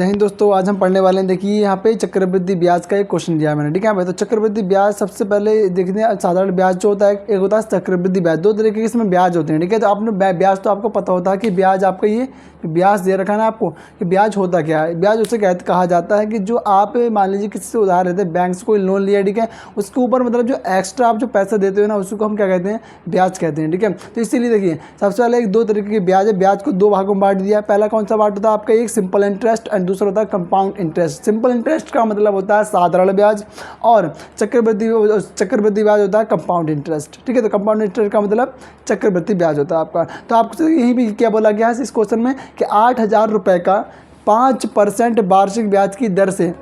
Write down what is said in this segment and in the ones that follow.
जय हिंद दोस्तों, आज हम पढ़ने वाले हैं। देखिए यहाँ पे चक्रवृद्धि ब्याज का एक क्वेश्चन दिया है मैंने, ठीक है भाई। तो चक्रवृद्धि ब्याज सबसे पहले देखते हैं। साधारण ब्याज जो होता है, एक होता है चक्रवृद्धि ब्याज। दो तरीके के इसमें ब्याज होते हैं, ठीक है। तो आपने ब्याज तो आपको पता होता है कि ब्याज आपका ये ब्याज दे रखा है ना आपको, कि ब्याज होता क्या है। ब्याज उसे कहा जाता है कि जो आप मान लीजिए किसी से उधार लेते हैं, बैंक से कोई लोन लिया, ठीक है, उसके ऊपर मतलब जो एक्स्ट्रा आप जो पैसा देते हो ना, उसको हम क्या कहते हैं, ब्याज कहते हैं, ठीक है। तो इसीलिए देखिए सबसे पहले एक दो तरीके के ब्याज है। ब्याज को दो भागों में बांट दिया है। पहला कौन सा बांट होता है आपका, एक सिंपल इंटरेस्ट एंड दूसरा होता है कंपाउंड इंटरेस्ट। सिंपल इंटरेस्ट का मतलब होता है साधारण ब्याज और चक्रवृद्धि ब्याज होता है कंपाउंड इंटरेस्ट, ठीक है। तो कंपाउंड इंटरेस्ट का मतलब चक्रवृद्धि ब्याज होता है आपका। तो आपको यहीं भी क्या बोला गया है इस क्वेश्चन में कि 8,000 रुपये का 5% वार्षिक ब्याज की दर से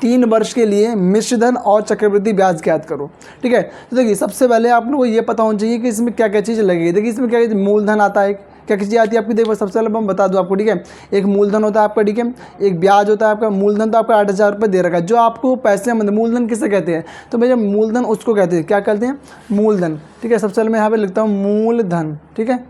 3 वर्ष के लिए मिश्रधन और चक्रवृद्धि ब्याज ज्ञात करो, ठीक है। तो देखिए सबसे पहले आप लोगों को ये पता होना चाहिए कि इसमें क्या क्या चीज़ लगेगी। देखिए इसमें क्या मूलधन आता है, क्या चीज़ आती है आपकी। देखो सबसे पहले मैं बता दूं आपको, ठीक है। एक मूलधन होता है आपका, ठीक है। एक ब्याज होता है आपका। मूलधन तो आपका 8,000 रुपये दे रखा है। जो आपको पैसे मतलब मूलधन किसे कहते हैं, तो भैया मूलधन उसको कहते हैं, क्या कहते हैं, मूलधन, ठीक है। सबसे पहले मैं यहाँ पे लिखता हूँ मूलधन, ठीक है,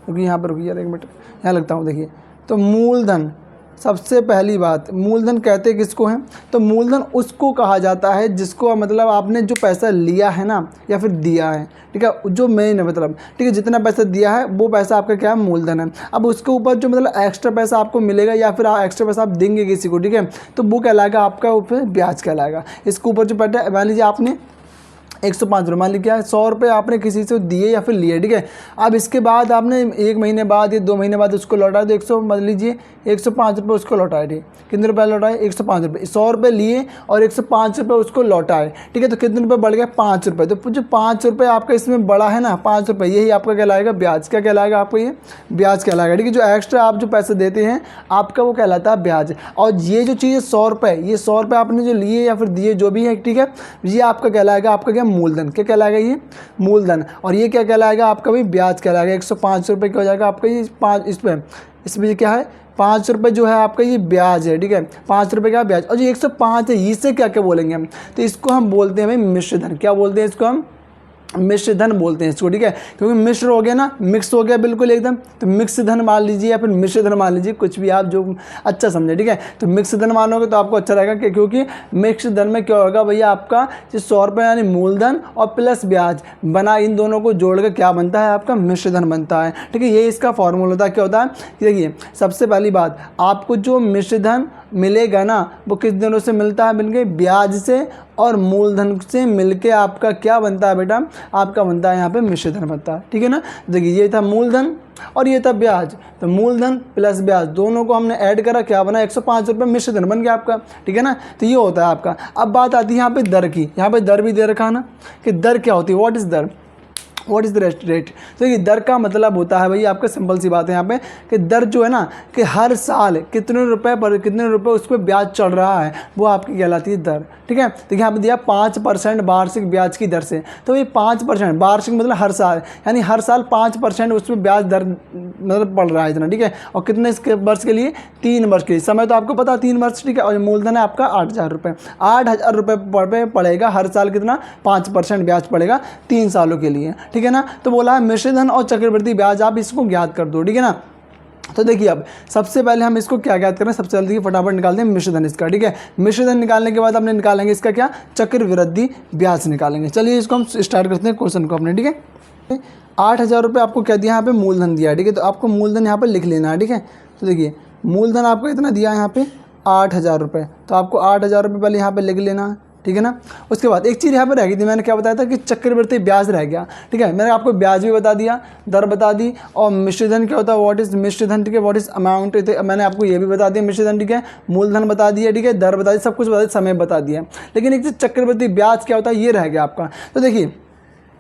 क्योंकि यहाँ पर रुकिए यार एक मिनट, यहाँ लिखता हूँ। देखिए तो मूलधन, सबसे पहली बात, मूलधन कहते किसको हैं, तो मूलधन उसको कहा जाता है जिसको मतलब आपने जो पैसा लिया है ना या फिर दिया है, ठीक है, जो मेन है मतलब, ठीक है, जितना पैसा दिया है वो पैसा आपका क्या है, मूलधन है। अब उसके ऊपर जो मतलब एक्स्ट्रा पैसा आपको मिलेगा या फिर एक्स्ट्रा पैसा आप देंगे किसी को, ठीक है, तो वो कहलाएगा आपका ऊपर ब्याज कहलाएगा। इसके ऊपर जो पैसा मान लीजिए आपने 105 रुपये, मान लीजिए क्या है 100 रुपये आपने किसी से दिए या फिर लिए, ठीक है। अब इसके बाद आपने 1 महीने बाद या 2 महीने बाद उसको लौटाया, तो 100 मान लीजिए 105 रुपये उसको लौटाए, ठीक। कितने रुपये लौटाए, 105 रुपये। 100 रुपये लिए और 105 रुपये उसको लौटाए, ठीक है। तो कितने रुपये बढ़ गया, 5 रुपये। तो जो 5 रुपये आपका इसमें बढ़ा है ना, 5 रुपये, यही आपका कहलाएगा ब्याज। क्या कहलाएगा आपको, ये ब्याज कहलाएगा, ठीक है। जो एक्स्ट्रा आप जो पैसे देते हैं आपका वो कहलाता है ब्याज। और ये जो चीज़ है 100 रुपये, ये 100 रुपये आपने जो लिए या फिर दिए जो भी है, ठीक है, ये आपका कहलाएगा आपका क्या, मूलधन। क्या कहलाएगा, ये मूलधन। और ये क्या कहलाएगा आपका भी ब्याज कहलाएगा। 105 रुपये क्या हो जाएगा आपका, ये 5, इसमें क्या है 5 रुपये जो है आपका ये ब्याज है, ठीक है। 5 रुपये का ब्याज। और जो 105 है इससे क्या क्या बोलेंगे हम, तो इसको हम बोलते हैं भाई मिश्रधन। क्या बोलते हैं इसको हम, मिश्रधन बोलते हैं इसको, ठीक है। क्योंकि मिश्र हो गया ना, मिक्स हो गया बिल्कुल एकदम, तो मिक्स धन मान लीजिए या फिर मिश्रधन मान लीजिए, कुछ भी आप जो अच्छा समझे, ठीक है। तो मिक्स धन मानोगे तो आपको अच्छा रहेगा, क्योंकि मिक्स धन में क्या होगा भैया, आपका जो 100 रुपये यानी मूलधन और प्लस ब्याज बना, इन दोनों को जोड़कर क्या बनता है आपका मिश्रधन बनता है, ठीक है। ये इसका फॉर्मूला होता है। क्या होता है, देखिए सबसे पहली बात, आपको जो मिश्रधन मिलेगा ना वो किस दिनों से मिलता है, मिलके ब्याज से और मूलधन से मिलके आपका क्या बनता है बेटा, आपका बनता है यहाँ पे मिश्रधन बनता है, ठीक है ना। देखिए ये था मूलधन और ये था ब्याज, तो मूलधन प्लस ब्याज दोनों को हमने ऐड करा, क्या बना, 105 रुपये मिश्रधन बन गया आपका, ठीक है ना। तो ये होता है आपका। अब बात आती है यहाँ पे दर की। यहाँ पे दर भी दे रखा है ना, कि दर क्या होती है, व्हाट इज़ दर, व्हाट इज़ द रेट। तो ये दर का मतलब होता है भाई आपका, सिंपल सी बात है यहाँ पे, कि दर जो है ना, कि हर साल कितने रुपए उस पर ब्याज चढ़ रहा है, वो आपकी कहलाती है दर, ठीक है। तो यहाँ पे दिया 5% वार्षिक ब्याज की दर से। तो ये 5% वार्षिक मतलब हर साल, यानी हर साल 5% उसमें ब्याज दर मतलब पड़ रहा है इतना, ठीक है। और कितने इसके वर्ष के लिए, 3 वर्ष के लिए। समय तो आपको पता 3 वर्ष, ठीक है। और मूलधन है आपका 8,000 रुपये। 8,000 रुपये पड़ेगा हर साल, कितना, 5% ब्याज पड़ेगा 3 सालों के लिए, ठीक है ना। तो बोला है मिश्रधन और चक्रवृद्धि ब्याज आप इसको ज्ञात कर दो, ठीक है ना। तो देखिए अब सबसे पहले हम इसको क्या ज्ञात करें, सबसे जल्दी फटाफट निकालते हैं मिश्रधन इसका, ठीक है। मिश्रधन निकालने के बाद हमने निकालेंगे इसका क्या, चक्रवृद्धि ब्याज निकालेंगे। चलिए इसको हम स्टार्ट करते हैं क्वेश्चन को अपने, ठीक है। 8,000 रुपये आपको क्या दिया, यहाँ पे मूलधन दिया है, ठीक है। तो आपको मूलधन यहाँ पर लिख लेना है, ठीक है। तो देखिए मूलधन आपको इतना दिया है यहाँ पे 8,000 रुपये, तो आपको 8,000 रुपये पहले यहाँ पे लिख लेना है, ठीक है ना। उसके बाद एक चीज़ यहाँ पर रह गई थी, मैंने क्या बताया था कि चक्रवृद्धि ब्याज रह गया, ठीक है। मैंने आपको ब्याज भी बता दिया, दर बता दी, और मिश्रधन क्या होता है, व्हाट इज़ मिश्रधन, ठीक है, व्हाट इज़ अमाउंट, मैंने आपको ये भी बता दिया मिश्रधन, ठीक है। मूलधन बता दिया, ठीक है, दर बता दी, सब कुछ बता दिया, समय बता दिया। लेकिन एक चीज़ चक्रवृद्धि ब्याज क्या होता है, ये रह गया आपका। तो देखिए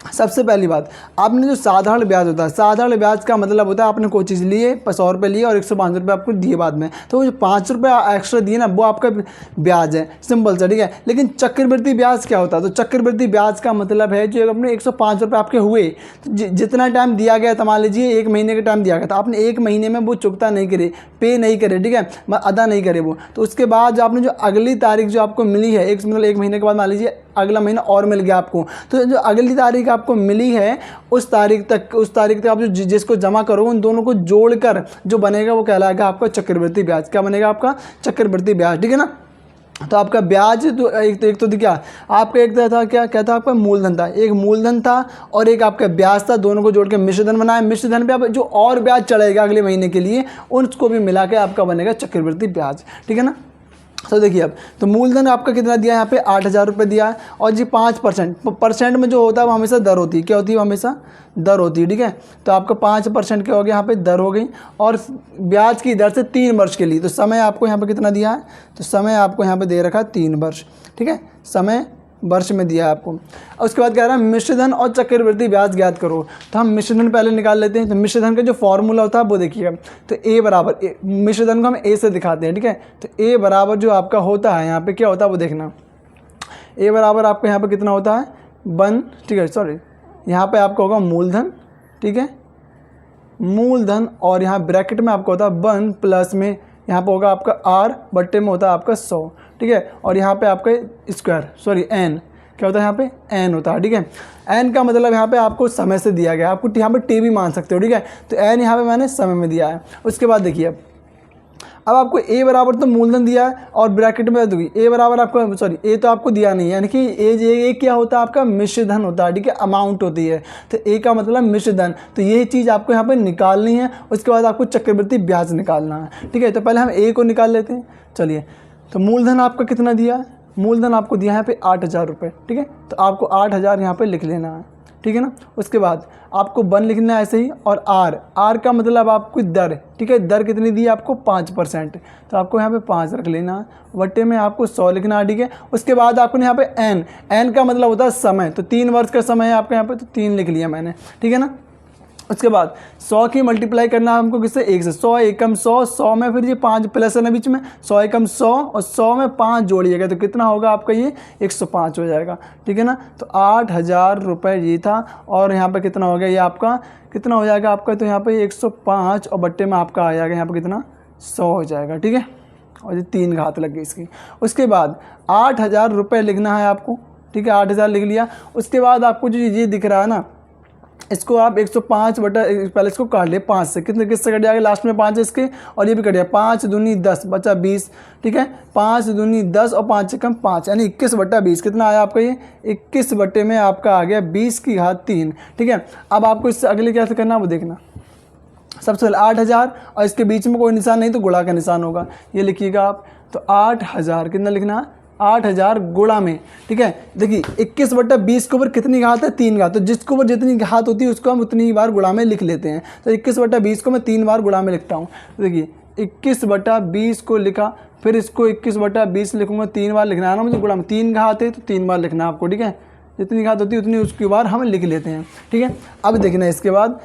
सबसे पहली बात, आपने जो साधारण ब्याज होता है, साधारण ब्याज का मतलब होता है आपने कोई चीज़ लिए, 100 रुपये लिए और 105 रुपये आपको दिए बाद में, तो वो जो 5 रुपये एक्स्ट्रा दिए ना वो आपका ब्याज है, सिंपल सा, ठीक है। लेकिन चक्रवृद्धि ब्याज क्या होता है, तो चक्रवृद्धि ब्याज का मतलब है जो अपने 105 रुपये आपके हुए, तो जितना टाइम दिया गया था, मान लीजिए 1 महीने का टाइम दिया गया था, आपने 1 महीने में वो चुकता नहीं करे, पे नहीं करे, ठीक है, अदा नहीं करे वो, तो उसके बाद जो आपने जो अगली तारीख जो आपको मिली है, मतलब 1 महीने के बाद मान लीजिए अगला महीना और मिल गया आपको, तो जो अगली तारीख आपको मिली है उस तारीख तक आप जो जिसको जमा करो उन दोनों को जोड़कर जो बनेगा वो कहलाएगा आपका चक्रवृद्धि ब्याज। क्या बनेगा आपका? चक्रवृद्धि ब्याज, ठीक है ना। तो आपका ब्याज तो एक तो क्या आपका, एक था क्या कहता आपका मूलधन था, एक मूलधन था और एक आपका ब्याज था, दोनों को जोड़ के मिश्रधन बनाया। मिश्रधन पे आप जो और ब्याज चढ़ेगा अगले महीने के लिए उसको भी मिला के आपका बनेगा चक्रवृद्धि ब्याज, ठीक है ना। तो देखिए अब तो मूलधन आपका कितना दिया है यहाँ पे 8,000 रुपये दिया है और जी 5% परसेंट में जो होता है वो हमेशा दर होती है। क्या होती है? हमेशा दर होती है, ठीक है। तो आपका 5% क्या हो गया यहाँ पे? दर हो गई। और ब्याज की दर से 3 वर्ष के लिए। तो समय आपको यहाँ पे कितना दिया है? तो समय आपको यहाँ पे दे रखा है 3 वर्ष, ठीक है। समय वर्ष में दिया है आपको। और उसके बाद कह रहा है मिश्रधन और चक्रवृद्धि ब्याज ज्ञात करो। तो हम मिश्रधन पहले निकाल लेते हैं। तो मिश्रधन का जो फॉर्मूला होता है वो देखिएगा। तो ए बराबर मिश्रधन को हम ए से दिखाते हैं, ठीक है। तो ए बराबर जो आपका होता है यहाँ पे क्या होता है वो देखना। ए बराबर आपको यहाँ पे कितना होता है? 1, ठीक है, सॉरी यहाँ पे आपका होगा मूलधन, ठीक है, मूलधन। और यहाँ ब्रैकेट में आपका होता है 1 प्लस में यहाँ पे होगा आपका आर बट्टे में होता है आपका 100, ठीक है। और यहाँ पे आपका स्क्वायर सॉरी एन क्या होता है? यहाँ पे एन होता है, ठीक है। एन का मतलब यहाँ पे आपको समय से दिया गया, आपको यहाँ पे टी भी मान सकते हो, ठीक है। तो एन यहाँ पे मैंने समय में दिया है। उसके बाद देखिए अब आपको ए बराबर तो मूलधन दिया है और ब्रैकेट में दूंगी ए बराबर आपको सॉरी ए तो आपको दिया नहीं है, यानी कि ए क्या होता है आपका? मिश्रधन होता है, ठीक है, अमाउंट होती है। तो ए का मतलब मिश्रधन। तो ये चीज़ आपको यहाँ पे निकालनी है। उसके बाद आपको चक्रवृद्धि ब्याज निकालना है, ठीक है। तो पहले हम ए को निकाल लेते हैं, चलिए। तो मूलधन आपका कितना दिया है? मूलधन आपको दिया है यहाँ पे 8,000 रुपये, ठीक है। तो आपको 8,000 यहाँ पे लिख लेना है, ठीक है ना। उसके बाद आपको 1 लिखना है ऐसे ही। और आर का मतलब आपको दर, ठीक है। दर कितनी दी है आपको? 5%। तो आपको यहाँ पे 5 रख लेना है। वट्टे में आपको 100 लिखना है, ठीक है। उसके बाद आपको यहाँ पे एन का मतलब होता है समय। तो 3 वर्ष का समय है आपका यहाँ पे, तो 3 लिख लिया मैंने, ठीक है ना। उसके बाद 100 की मल्टीप्लाई करना है हमको किससे? 1 से। 100 एकम 100 में फिर ये 5 प्लस है ना बीच में, 100 एकम 100 और 100 में 5 जोड़िएगा तो कितना होगा आपका? ये 105 हो जाएगा, ठीक है ना। तो 8,000 रुपये ये था। और यहाँ पे कितना हो गया? ये आपका कितना हो जाएगा आपका? तो यहाँ पे 105 और बट्टे में आपका आ जाएगा यहाँ पे कितना? 100 हो जाएगा, ठीक है। और ये 3 घात लग गई इसकी। उसके बाद 8,000 रुपये लिखना है आपको, ठीक है। 8,000 लिख लिया। उसके बाद आपको जो ये दिख रहा है ना, इसको आप 105 बटा पहले इसको काट ले 5 से, कितने किससे कट जाएगा? लास्ट में 5 इसके और ये भी कट गया। 5 दूनी 10 बचा 20, ठीक है। 5 दूनी 10 और 5 से कम 5 यानी 21 बटा 20 कितना आया आपका? ये 21 बटे में आपका आ गया 20 की घात 3, ठीक है। अब आपको इससे अगले क्या करना है वो देखना। सबसे पहले 8,000 और इसके बीच में कोई निशान नहीं तो गुणा का निशान होगा, ये लिखिएगा आप। तो 8,000 कितना लिखना है? 8,000 गुणा में, ठीक है। देखिए 21 बटा 20 के ऊपर कितनी घात है? 3 घात। तो जिसके ऊपर जितनी घात होती है उसको हम उतनी बार गुणा में लिख लेते हैं। तो 21 बटा 20 को मैं 3 बार गुणा में लिखता हूँ। देखिए 21 बटा 20 को लिखा, फिर इसको 21 बटा 20 लिखूंगा, 3 बार लिखना है ना मुझे गुणा में। 3 घात है तो 3 बार लिखना है आपको, ठीक है। जितनी घात होती है उतनी उसकी बार हम लिख लेते हैं, ठीक है। अब देखना इसके बाद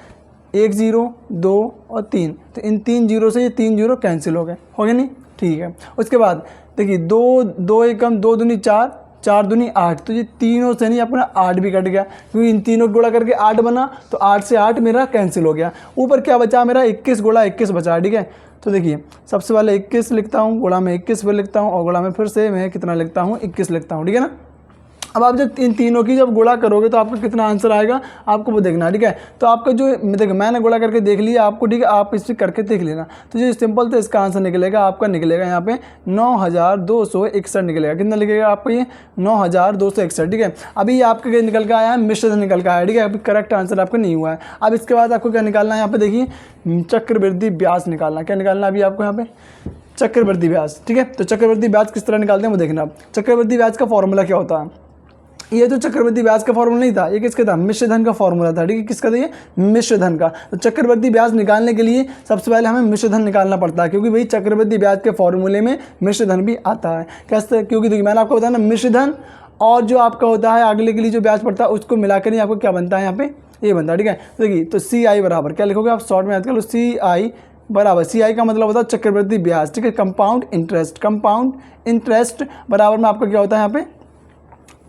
1 0 2 और 3, तो इन 3 जीरो से ये 3 जीरो कैंसिल हो गए नहीं, ठीक है। उसके बाद देखिए 2 एकम 2 दूनी 4 4 दूनी 8, तो ये तीनों से नहीं अपना 8 भी कट गया क्योंकि इन तीनों गुणा करके 8 बना। तो 8 से 8 मेरा कैंसिल हो गया। ऊपर क्या बचा मेरा? 21 गुणा 21 बचा, ठीक है। तो देखिए सबसे पहले 21 लिखता हूँ, गुणा में 21 फिर लिखता हूँ और गुणा में फिर से मैं कितना लिखता हूँ? 21 लिखता हूँ, ठीक है ना। अब आप जब इन तीनों की जब गुणा करोगे तो आपका कितना आंसर आएगा आपको वो देखना, ठीक है। तो आपका जो देखो मैंने गुणा करके देख लिया आपको, ठीक है। आप इस पर करके देख लेना। तो जो सिंपल था इसका आंसर निकलेगा आपका, निकलेगा यहाँ पे 9,261 निकलेगा। कितना लिखेगा आपको? ये 9,261, ठीक है। अभी आपका निकल के आया है मिश्रधन निकल के आया, ठीक है। अभी करेक्ट आंसर आपका नहीं हुआ है। अब इसके बाद आपको क्या निकालना है? यहाँ पे देखिए चक्रवृद्धि ब्याज निकालना। क्या निकालना अभी आपको यहाँ पे? चक्रवृद्धि ब्याज, ठीक है। तो चक्रवृद्धि ब्याज किस तरह निकालते हैं वो देखना। चक्रवृद्धि ब्याज का फॉर्मूला क्या होता है? ये तो चक्रवृद्धि ब्याज का फॉर्मूला नहीं था, ये किसका था? मिश्रधन का फॉर्मूला था, ठीक है। किसका था ये? मिश्रधन का। तो चक्रवृद्धि ब्याज निकालने के लिए सबसे पहले हमें मिश्रधन निकालना पड़ता है क्योंकि भाई चक्रवृद्धि ब्याज के फॉर्मूले में मिश्रधन भी आता है। कैसे? क्योंकि देखिए मैंने आपको बताया ना, मिश्रधन और जो आपका होता है अगले के लिए जो ब्याज पड़ता है उसको मिलाकर ही आपको क्या बनता है? यहाँ पे ये बनता है, ठीक है। तो देखिए तो CI बराबर क्या लिखोगे आप? शॉर्ट में याद कर लो, CI बराबर, CI का मतलब होता है चक्रवृद्धि ब्याज, ठीक है। कंपाउंड इंटरेस्ट, कंपाउंड इंटरेस्ट बराबर में आपका क्या होता है यहाँ पे?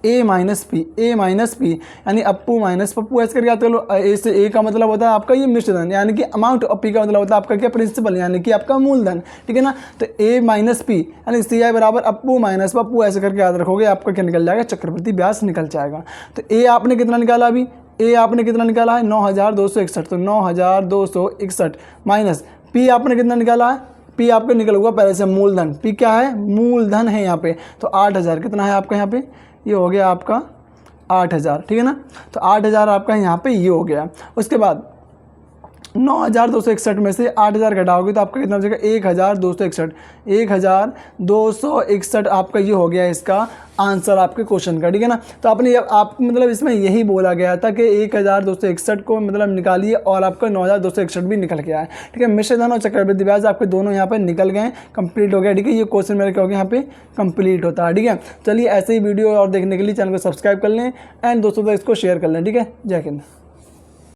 ए माइनस पी यानी अप्पू माइनस पप्पू, ऐसे करके याद कर लो। ए से ए का मतलब होता है आपका ये मिश्रधन यानी कि अमाउंट, और पी का मतलब होता है आपका क्या प्रिंसिपल यानी कि आपका मूलधन, ठीक है ना। तो ए माइनस पी यानी सी आई बराबर अप्पू माइनस पप्पू, ऐसे करके याद रखोगे, आपका क्या निकल जाएगा, चक्रवृद्धि ब्याज निकल जाएगा। तो ए आपने कितना निकाला, अभी ए आपने कितना निकाला है 9261, तो 9261 माइनस पी आपने कितना निकाला है, पी आपका निकल हुआ पहले से मूलधन, पी क्या है, मूलधन है यहाँ पे, तो 8000 कितना है आपका यहाँ पे, ये हो गया आपका 8000, ठीक है ना। तो 8000 आपका यहाँ पे ये हो गया। उसके बाद 9261 में से 8000 घटाओगे तो आपका कितना हो जाएगा, 1261, 1261 आपका ये हो गया इसका आंसर आपके क्वेश्चन का, ठीक है ना। तो आपने आप मतलब इसमें यही बोला गया था कि 1261 को मतलब निकालिए और आपका 9261 भी निकल गया है, ठीक है। मिश्रधन और चक्रवृद्धि ब्याज आपके दोनों यहाँ पे निकल गए, कंप्लीट हो गया, ठीक है। ये क्वेश्चन मेरा क्या हो गया यहाँ पे कंप्लीट होता है, ठीक है। चलिए ऐसे ही वीडियो और देखने के लिए चैनल को सब्सक्राइब कर लें एंड दोस्तों तक इसको शेयर कर लें, ठीक है। जय हिंद।